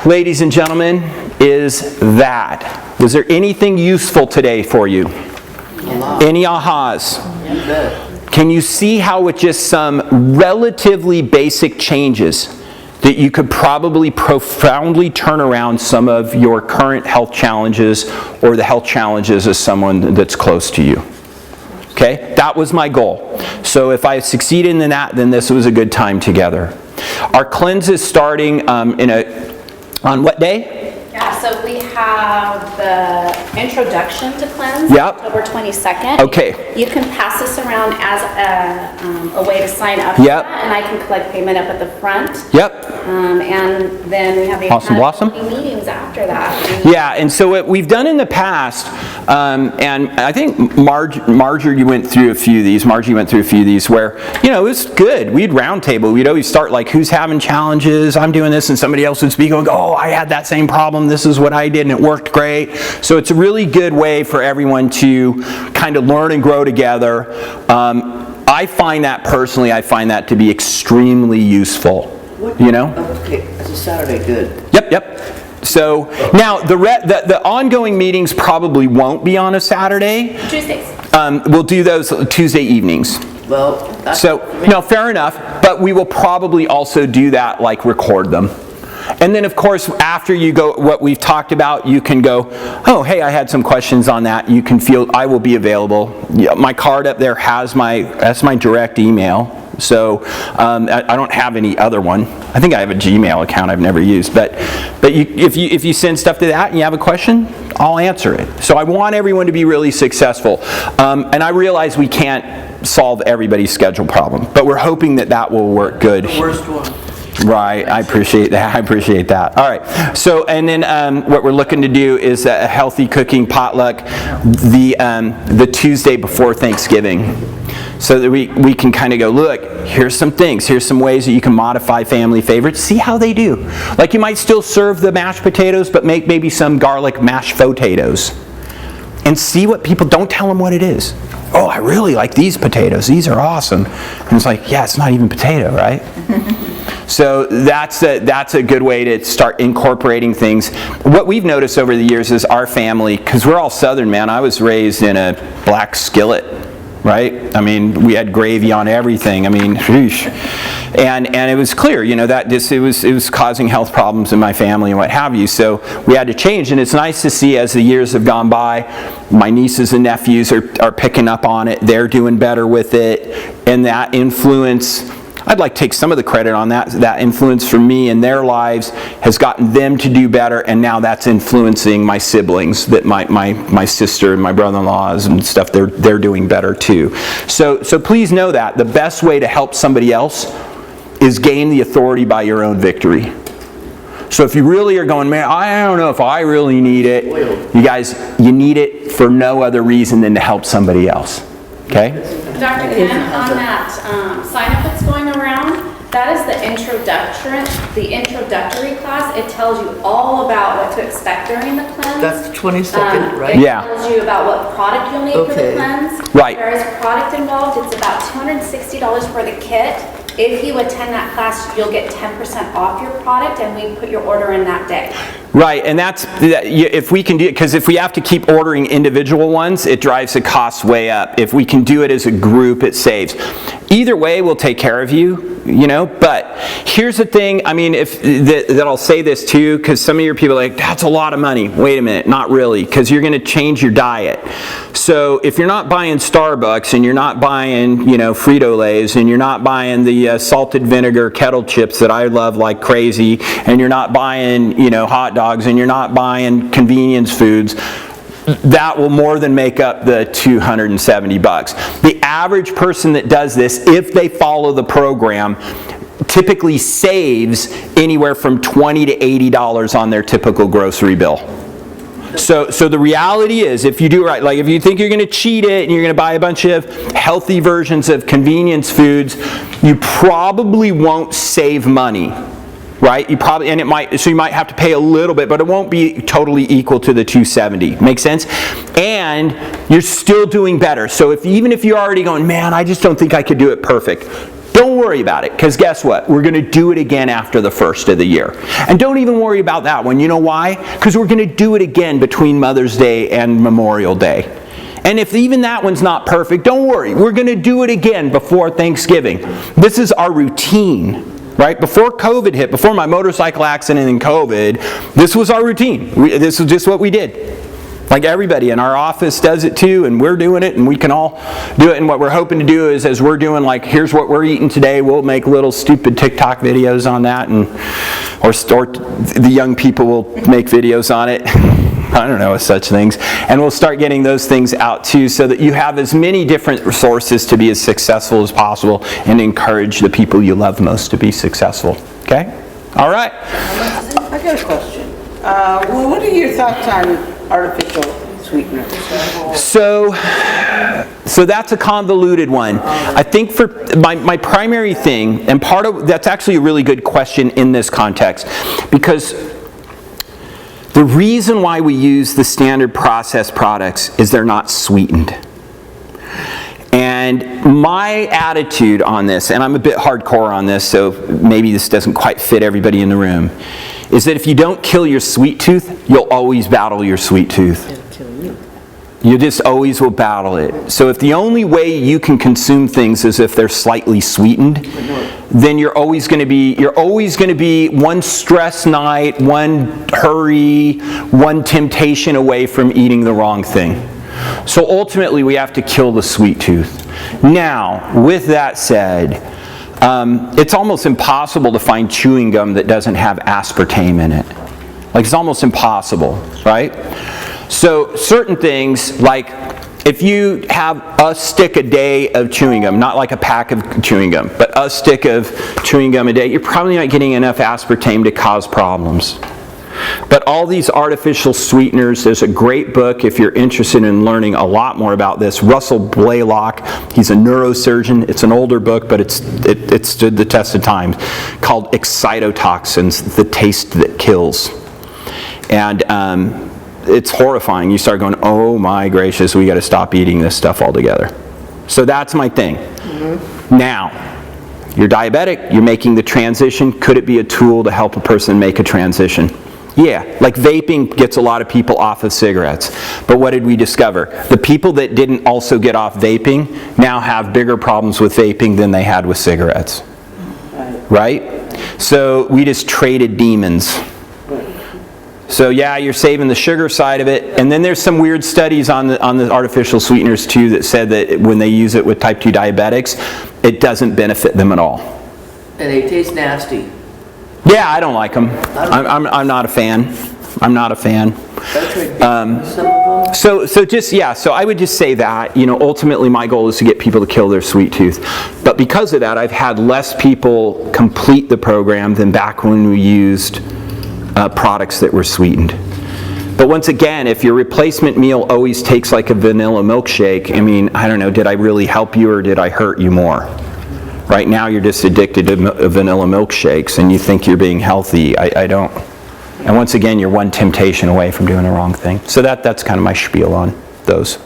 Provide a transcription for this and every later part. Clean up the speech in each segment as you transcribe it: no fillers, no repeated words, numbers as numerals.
ladies and gentlemen, is that. Was there anything useful today for you? Any ahas? Can you see how with just some relatively basic changes that you could probably profoundly turn around some of your current health challenges or the health challenges of someone that's close to you? Okay, that was my goal. So if I succeeded in that, then this was a good time together. Our cleanse is starting on what day? Yeah, so we have the introduction to cleanse, Yep. October 22nd. Okay. You can pass this around as a way to sign up for Yep. that, and I can collect payment up at the front. Yep. And then we have the Awesome blossom. meetings after that. Yeah, and so what we've done in the past, and I think Marjorie went through a few of these. Margie went through a few of these where, it was good. We'd round table. We'd always start like, who's having challenges? I'm doing this, and somebody else would speak and go, oh, I had that same problem. This is what I did, and it worked great. So it's a really good way for everyone to kind of learn and grow together. I find that to be extremely useful. Okay, it's a Saturday, good. Yep. So now the ongoing meetings probably won't be on a Saturday. Tuesdays. We'll do those Tuesday evenings. Well, that's No, fair enough. But we will probably also do that, like record them. And then, of course, after you go, what we've talked about, you can go, oh, hey, I had some questions on that. You can feel, I will be available. Yeah, my card up there that's my direct email. So I don't have any other one. I think I have a Gmail account I've never used. But if you send stuff to that and you have a question, I'll answer it. So I want everyone to be really successful. And I realize we can't solve everybody's schedule problem, but we're hoping that will work good. the worst one. Right, I appreciate that. All right, so and then what we're looking to do is a healthy cooking potluck the Tuesday before Thanksgiving, so that we can kind of go, look, here's some things, here's some ways that you can modify family favorites, see how they do. Like you might still serve the mashed potatoes, but make maybe some garlic mashed potatoes, and see what people, don't tell them what it is. Oh, I really like these potatoes, these are awesome. And it's like, yeah, it's not even potato, right? So that's a good way to start incorporating things. What we've noticed over the years is our family, because we're all Southern, man. I was raised in a black skillet, right? I mean, we had gravy on everything. I mean, whoosh. And it was clear, that it was causing health problems in my family and what have you. So we had to change, and it's nice to see as the years have gone by, my nieces and nephews are picking up on it. They're doing better with it, and that influence. I'd like to take some of the credit on that. That influence from me in their lives has gotten them to do better, and now that's influencing my siblings, that my sister and my brother-in-laws and stuff, they're doing better too. So please know that the best way to help somebody else is gain the authority by your own victory. So if you really are going, man, I don't know if I really need it, you guys, you need it for no other reason than to help somebody else. Okay? Dr. Ken, on that sign-up that's going around, that is the introductory class. It tells you all about what to expect during the cleanse. That's the 22nd, right? It Yeah. tells you about what product you'll need for the Okay. cleanse. Right. There is product involved. It's about $260 for the kit. If you attend that class, you'll get 10% off your product, and we put your order in that day. Right, and if we can do it, because if we have to keep ordering individual ones, it drives the costs way up. If we can do it as a group, it saves. Either way, we'll take care of you, but here's the thing, I mean, that I'll say this too, because some of your people are like, that's a lot of money. Wait a minute, not really, because you're going to change your diet. So if you're not buying Starbucks, and you're not buying, Frito-Lays, and you're not buying the salted vinegar kettle chips that I love like crazy, and you're not buying, hot dogs, and you're not buying convenience foods, that will more than make up the $270. The average person that does this, if they follow the program, typically saves anywhere from $20 to $80 on their typical grocery bill. So the reality is, if you do it right, like if you think you're going to cheat it and you're going to buy a bunch of healthy versions of convenience foods, you probably won't save money. Right? So you might have to pay a little bit, but it won't be totally equal to the $270. Make sense? And you're still doing better. So even if you're already going, man, I just don't think I could do it perfect, don't worry about it, because guess what? We're going to do it again after the first of the year. And don't even worry about that one. You know why? Because we're going to do it again between Mother's Day and Memorial Day. And if even that one's not perfect, don't worry. We're going to do it again before Thanksgiving. This is our routine, right? Before COVID hit, before my motorcycle accident and COVID, this was our routine. This was just what we did. Like everybody in our office does it too, and we're doing it, and we can all do it. And what we're hoping to do is, as we're doing, like, here's what we're eating today, we'll make little stupid TikTok videos on that, and or the young people will make videos on it. I don't know, such things. And we'll start getting those things out too, so that you have as many different resources to be as successful as possible and encourage the people you love most to be successful. Okay? All right. I got a question. Well, what are your thoughts on artificial sweeteners? So that's a convoluted one. I think for my primary thing, and part of that's actually a really good question in this context, because the reason why we use the standard processed products is they're not sweetened. And my attitude on this, and I'm a bit hardcore on this, so maybe this doesn't quite fit everybody in the room, is that if you don't kill your sweet tooth, you'll always battle your sweet tooth. It'll kill you. You just always will battle it. So if the only way you can consume things is if they're slightly sweetened, then you're always going to be one stress night, one hurry, one temptation away from eating the wrong thing. So ultimately we have to kill the sweet tooth. Now, with that said, it's almost impossible to find chewing gum that doesn't have aspartame in it. Like, it's almost impossible, right? So certain things, like if you have a stick a day of chewing gum, not like a pack of chewing gum, but a stick of chewing gum a day, you're probably not getting enough aspartame to cause problems. But all these artificial sweeteners, there's a great book if you're interested in learning a lot more about this. Russell Blaylock, he's a neurosurgeon. It's an older book, but it stood the test of time, called Excitotoxins, The Taste That Kills. And it's horrifying. You start going, oh my gracious, we got to stop eating this stuff altogether. So that's my thing. Mm-hmm. Now, you're diabetic, you're making the transition. Could it be a tool to help a person make a transition? Yeah, like vaping gets a lot of people off of cigarettes. But what did we discover? The people that didn't also get off vaping now have bigger problems with vaping than they had with cigarettes. Right? So we just traded demons. So yeah, you're saving the sugar side of it. And then there's some weird studies on the artificial sweeteners too that said that when they use it with type 2 diabetics, it doesn't benefit them at all. And they taste nasty. Yeah, I don't like them. I'm not a fan. I'm not a fan. So I would just say that, ultimately my goal is to get people to kill their sweet tooth. But because of that, I've had less people complete the program than back when we used products that were sweetened. But once again, if your replacement meal always takes like a vanilla milkshake, I don't know, did I really help you or did I hurt you more? Right now you're just addicted to vanilla milkshakes and you think you're being healthy. I don't. And once again, you're one temptation away from doing the wrong thing. So that's kind of my spiel on those.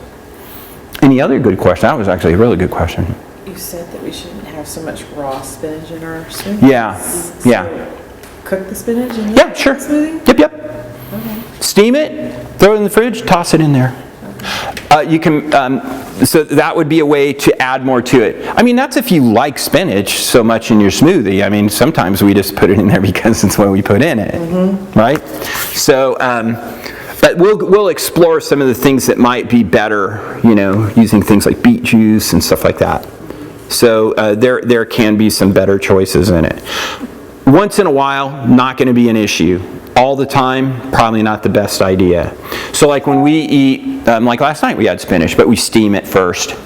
Any other good question? That was actually a really good question. You said that we shouldn't have so much raw spinach in our smoothie. Yeah. Cook the spinach and Yeah, sure. smoothie? Yep. Okay. Steam it, throw it in the fridge, toss it in there. You can, so that would be a way to add more to it. That's if you like spinach so much in your smoothie. Sometimes we just put it in there because it's what we put in it, right? So, but we'll explore some of the things that might be better, using things like beet juice and stuff like that. So there can be some better choices in it. Once in a while, not going to be an issue. All the time, probably not the best idea. So like when we eat, like last night we had spinach, but we steam it first,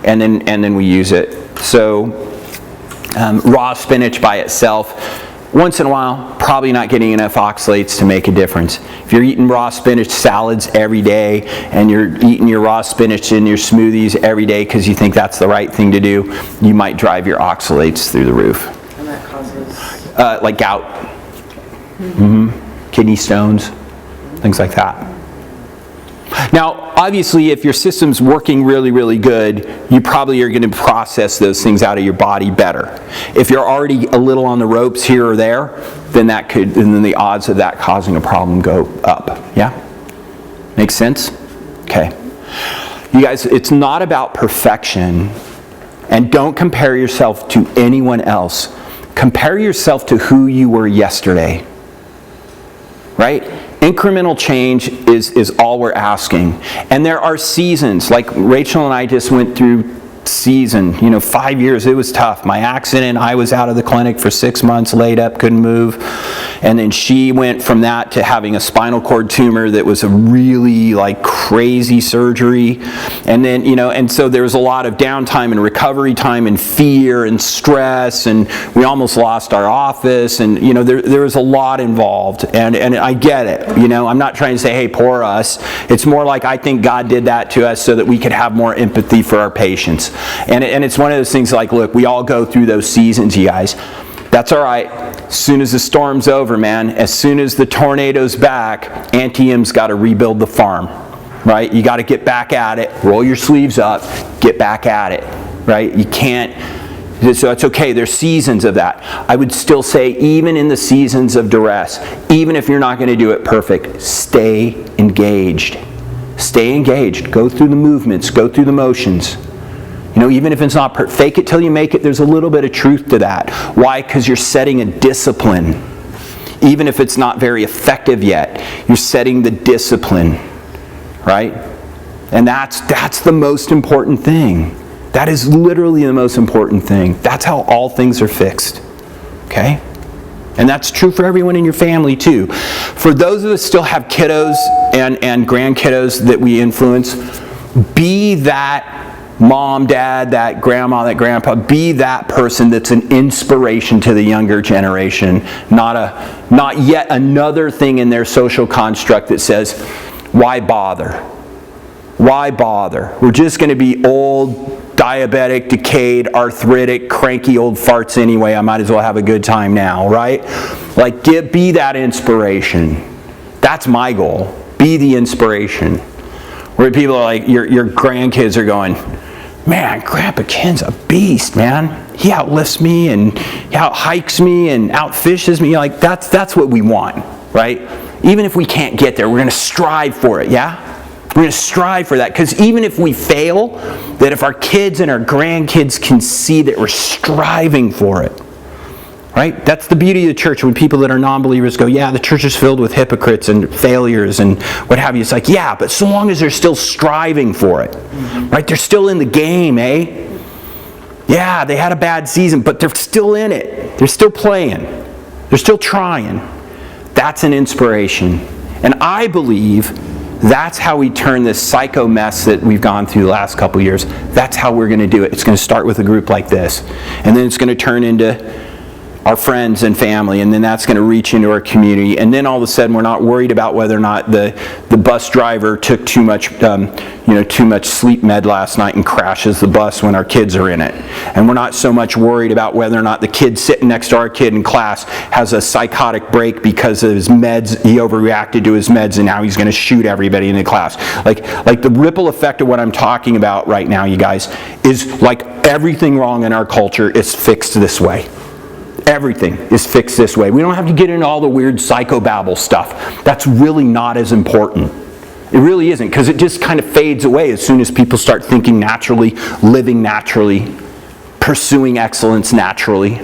and then we use it. So raw spinach by itself, once in a while, probably not getting enough oxalates to make a difference. If you're eating raw spinach salads every day, and you're eating your raw spinach in your smoothies every day because you think that's the right thing to do, you might drive your oxalates through the roof. And that causes? Like gout. Kidney stones, things like that. Now, obviously, if your system's working really, really good, you probably are going to process those things out of your body better. If you're already a little on the ropes here or there, then then the odds of that causing a problem go up. Yeah? Makes sense? Okay. You guys, it's not about perfection, and don't compare yourself to anyone else. Compare yourself to who you were yesterday. Right? Incremental change is all we're asking. And there are seasons, like Rachel and I just went through season, 5 years, it was tough. My accident, I was out of the clinic for 6 months, laid up, couldn't move. And then she went from that to having a spinal cord tumor that was a really crazy surgery. And then, and so there was a lot of downtime and recovery time and fear and stress, and we almost lost our office, and there was a lot involved. And I get it, I'm not trying to say, hey, poor us. It's more like I think God did that to us so that we could have more empathy for our patients. And it's one of those things look, we all go through those seasons, you guys. That's all right. As soon as the storm's over, man, as soon as the tornado's back, Auntie M's got to rebuild the farm, right? You got to get back at it, roll your sleeves up, get back at it, right? You can't, so it's okay. There's seasons of that. I would still say, even in the seasons of duress, even if you're not going to do it perfect, stay engaged. Stay engaged. Go through the movements, go through the motions. Even if it's not perfect, fake it till you make it, there's a little bit of truth to that. Why? Because you're setting a discipline. Even if it's not very effective yet, you're setting the discipline, right? And that's the most important thing. That is literally the most important thing. That's how all things are fixed, okay? And that's true for everyone in your family too. For those of us still have kiddos and grandkiddos that we influence, be that mom, dad, that grandma, that grandpa, be that person that's an inspiration to the younger generation, not yet another thing in their social construct that says, why bother? Why bother? We're just going to be old, diabetic, decayed, arthritic, cranky old farts anyway. I might as well have a good time now, right? Be that inspiration. That's my goal. Be the inspiration. Where people are your grandkids are going, man, Grandpa Ken's a beast, man. He outlifts me and he out-hikes me and out-fishes me. That's what we want, right? Even if we can't get there, we're going to strive for it, yeah? We're going to strive for that, because even if we fail, that if our kids and our grandkids can see that we're striving for it, right? That's the beauty of the church. When people that are non-believers go, yeah, the church is filled with hypocrites and failures and what have you. It's yeah, but so long as they're still striving for it, right? They're still in the game, eh? Yeah, they had a bad season, but they're still in it. They're still playing. They're still trying. That's an inspiration. And I believe that's how we turn this psycho mess that we've gone through the last couple years. That's how we're going to do it. It's going to start with a group like this. And then it's going to turn into our friends and family, and then that's going to reach into our community, and then all of a sudden we're not worried about whether or not the bus driver took too much sleep med last night and crashes the bus when our kids are in it, and we're not so much worried about whether or not the kid sitting next to our kid in class has a psychotic break because of his meds. He overreacted to his meds, and now he's going to shoot everybody in the class. Like the ripple effect of what I'm talking about right now, you guys, is everything wrong in our culture is fixed this way. Everything is fixed this way. We don't have to get into all the weird psychobabble stuff. That's really not as important. It really isn't, because it just kind of fades away as soon as people start thinking naturally, living naturally, pursuing excellence naturally,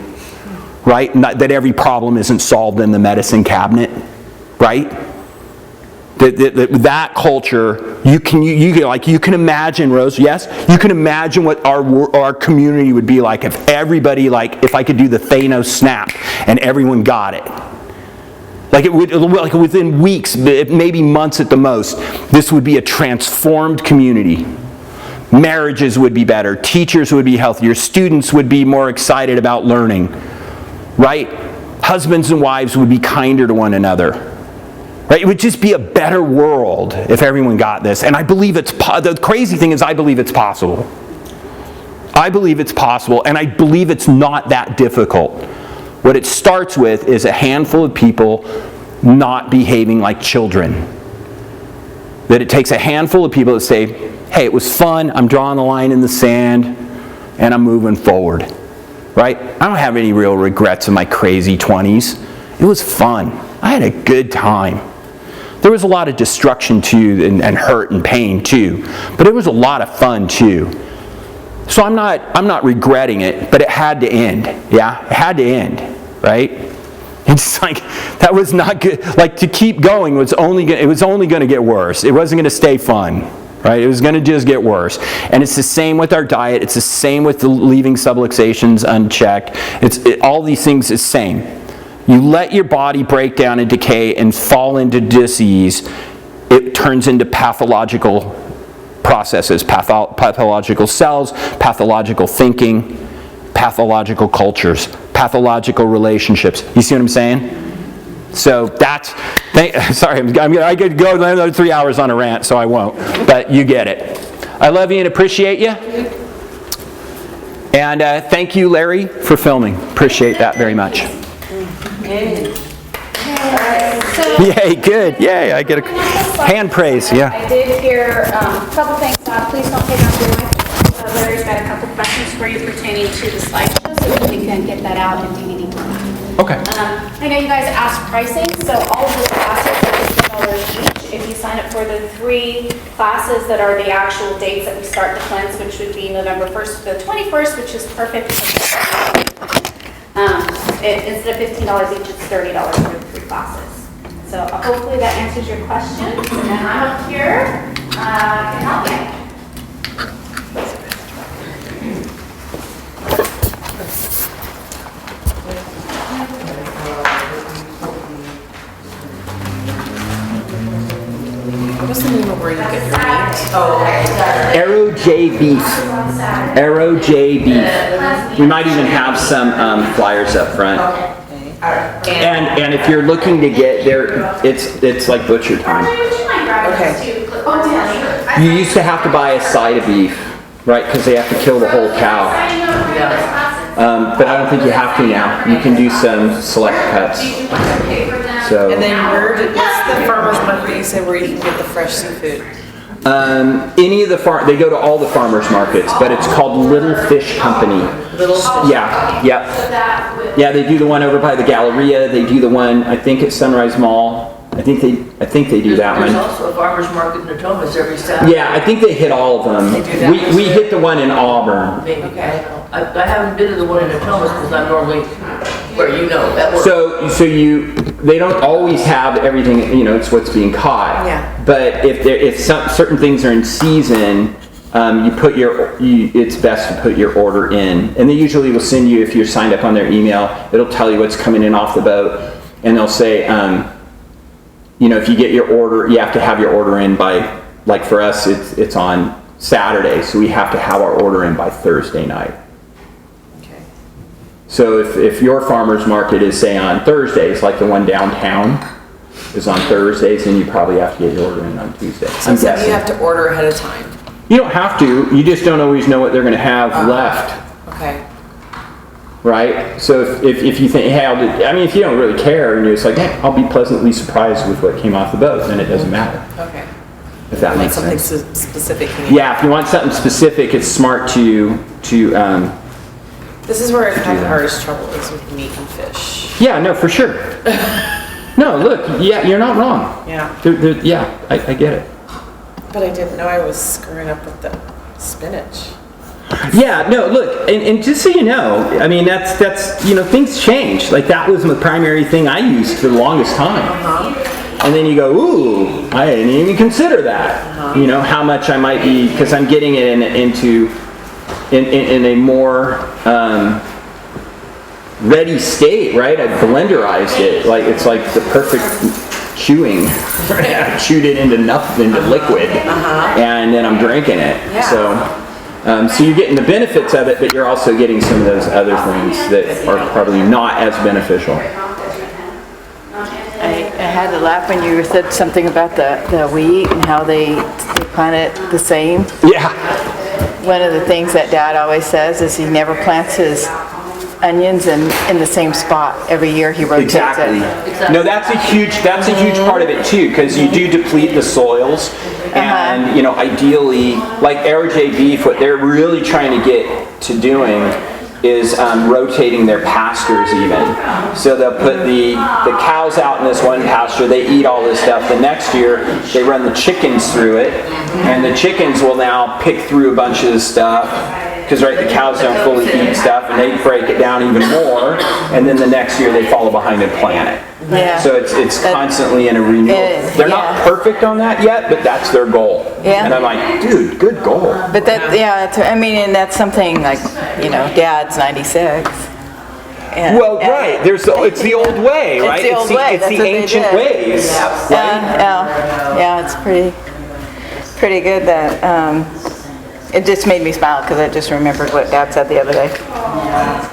right? Not that every problem isn't solved in the medicine cabinet, right? That culture, you can imagine, Rose, yes? You can imagine what our community would be like if everybody, if I could do the Thanos snap and everyone got it. Within weeks, maybe months at the most, this would be a transformed community. Marriages would be better, teachers would be healthier, students would be more excited about learning, right? Husbands and wives would be kinder to one another. Right? It would just be a better world if everyone got this. And I believe the crazy thing is I believe it's possible. I believe it's possible, and I believe it's not that difficult. What it starts with is a handful of people not behaving like children. that it takes a handful of people that say, hey, it was fun, I'm drawing the line in the sand, and I'm moving forward, right? I don't have any real regrets in my crazy 20s. It was fun. I had a good time. There was a lot of destruction too, and hurt and pain too, but it was a lot of fun too. So I'm not regretting it, but it had to end. Yeah, it had to end, right? It's like that was not good. Like to keep going was only going to get worse. It wasn't going to stay fun, right? It was going to just get worse. And it's the same with our diet. It's the same with the leaving subluxations unchecked. All these things is the same. You let your body break down and decay and fall into disease, it turns into pathological processes, pathological cells, pathological thinking, pathological cultures, pathological relationships. You see what I'm saying? So that's, sorry, I could go another 3 hours on a rant, so I won't, but you get it. I love you and appreciate you. And thank you, Larry, for filming. Appreciate that very much. Yay, good. Yay, I get a hand praise, yeah. I did hear a couple things. Please don't take off your mic. Larry's got a couple questions for you pertaining to the slideshow, so that we can get that out in DVD format. Okay. I know you guys asked pricing, so all of the classes are $50 each. If you sign up for the 3 classes that are the actual dates that we start the cleanse, which would be November 1st to the 21st, which is perfect. Instead of $15 each, it's $30 for the 3 classes. So hopefully that answers your questions. And then I'm up here, can help you. What's the name of where you get your meat? Arrow J Beef. Arrow J Beef. We might even have some flyers up front. And if you're looking to get there, it's like butcher time. Okay. You used to have to buy a side of beef, right? Because they have to kill the whole cow. But I don't think you have to now. You can do some select cuts. So. And then what's the farmer's market you said where you can get the fresh seafood? Any of the they go to all the farmers markets, but it's called Little Fish Company. Little Fish. Yeah, yep. Yeah, they do the one over by the Galleria. They do the one, I think at Sunrise Mall. I think they do that one. There's also a farmer's market in Natomas every Saturday. Yeah, I think they hit all of them. They do that. We hit the one in Auburn. Maybe. Okay. I haven't been to the one in Natomas because I'm normally where at work. So they don't always have everything. It's what's being caught. Yeah. But if certain things are in season, it's best to put your order in, and they usually will send you, if you're signed up on their email, it'll tell you what's coming in off the boat, and they'll say, if you get your order, you have to have your order in by, like for us, it's on Saturday, so we have to have our order in by Thursday night. Okay. So if your farmer's market is, say, on Thursdays, like the one downtown is on Thursdays, then you probably have to get your order in on Tuesday. So I'm guessing. you have to order ahead of time. You don't have to. You just don't always know what they're going to have left, Okay. right? So if you think, hey, if you don't really care, and you're just like, hey, I'll be pleasantly surprised with what came off the boat, then it doesn't matter. Okay. If that Like makes something sense. specific. Yeah, if you want something specific, it's smart to This is where I have the hardest trouble is with meat and fish. yeah, no, for sure. No, look, yeah, you're not wrong. Yeah. Yeah, I get it. But I didn't know I was screwing up with the spinach. Yeah, no, look, and just so you know, that's things change. Like that was the primary thing I used for the longest time. And then you go, ooh, I didn't even consider that. How much I might be, because I'm getting it in a more ready state, right? I blenderized it, like it's like the perfect chewing. I chewed it into liquid, and then I'm drinking it. Yeah. So you're getting the benefits of it, but you're also getting some of those other things that are probably not as beneficial. I had to laugh when you said something about the wheat and how they plant it the same. Yeah. One of the things that Dad always says is he never plants his onions in the same spot every year. He rotates Exactly. it. No, that's a huge part of it too, because you do deplete the soils, And, you know, ideally, like RJ Beef, what they're really trying to get to doing is rotating their pastures even. So they'll put the cows out in this one pasture, they eat all this stuff. The next year, they run the chickens through it, and the chickens will now pick through a bunch of this stuff, because right, the cows don't fully eat stuff, and they break it down even more, and then the next year they follow behind and plant it. Yeah. So it's constantly in a renewal. They're not perfect on that yet, but that's their goal. Yeah. And I'm like, dude, good goal. But that, yeah, I mean, and that's something like, you know, Dad's 96. And, Well, right. It's the old way, right? the old way. It's That's the what they ancient did. ways, right? Yeah, it's pretty good that, it just made me smile because I just remembered what Dad said the other day.